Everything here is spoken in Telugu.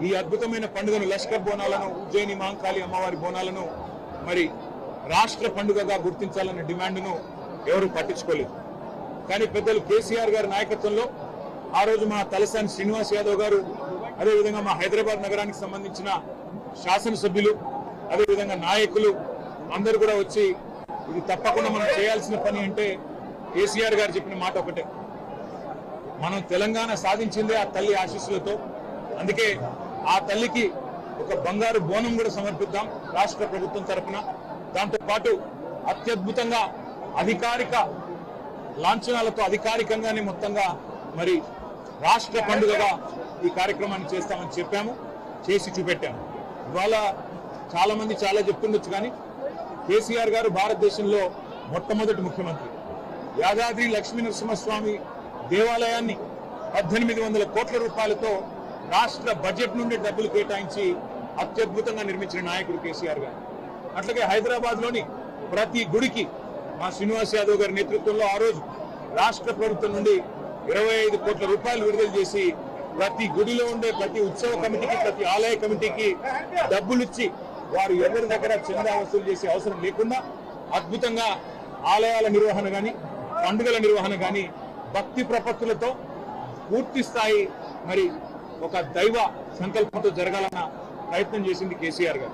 ఈ అద్భుతమైన పండుగను లష్కర్ బోనాలను ఉజ్జయిని మహంకాళి అమ్మవారి బోనాలను మరి రాష్ట్ర పండుగగా గుర్తించాలన్న డిమాండ్ను ఎవరు పట్టించుకోలేదు. కానీ పెద్దలు కేసీఆర్ గారి నాయకత్వంలో ఆ రోజు మా తలసాని శ్రీనివాస్ యాదవ్ గారు, అదేవిధంగా మా హైదరాబాద్ నగరానికి సంబంధించిన శాసనసభ్యులు, అదేవిధంగా నాయకులు అందరూ కూడా వచ్చి ఇది తప్పకుండా మనం చేయాల్సిన పని అంటే కేసీఆర్ గారు చెప్పిన మాట ఒకటే, మనం తెలంగాణ సాధించిందే ఆ తల్లి ఆశీస్సులతో. అందుకే ఆ తల్లికి ఒక బంగారు బోనం కూడా సమర్పిద్దాం రాష్ట్ర ప్రభుత్వం తరఫున. దాంతో పాటు అత్యద్భుతంగా అధికారిక లాంఛనాలతో అధికారికంగానే మొత్తంగా మరి రాష్ట్ర పండుగగా ఈ కార్యక్రమాన్ని చేస్తామని చెప్పాము, చేసి చూపెట్టాము. ఇవాళ చాలా మంది చాలా చెప్తుండొచ్చు, కానీ కేసీఆర్ గారు భారతదేశంలో మొట్టమొదటి ముఖ్యమంత్రి. యాదాద్రి లక్ష్మీ నరసింహస్వామి దేవాలయాన్ని 1800 కోట్ల రూపాయలతో రాష్ట్ర బడ్జెట్ నుండి డబ్బులు కేటాయించి అత్యద్భుతంగా నిర్మించిన నాయకుడు కేసీఆర్ గారు. అట్లాగే హైదరాబాద్ లోని ప్రతి గుడికి మా శ్రీనివాస్ యాదవ్ గారి నేతృత్వంలో ఆ రోజు రాష్ట్ర ప్రభుత్వం నుండి 25 కోట్ల రూపాయలు విడుదల చేసి ప్రతి గుడిలో ఉండే ప్రతి ఉత్సవ కమిటీకి, ప్రతి ఆలయ కమిటీకి డబ్బులు ఇచ్చి వారు ఎవరి దగ్గర చందా వసూలు చేసే అవసరం లేకుండా అద్భుతంగా ఆలయాల నిర్వహణ కానీ, పండుగల నిర్వహణ కానీ భక్తి ప్రపత్తులతో పూర్తి స్థాయి మరి ఒక దైవ సంకల్పంతో జరగాలన్న ప్రయత్నం చేసింది కేసీఆర్ గారు.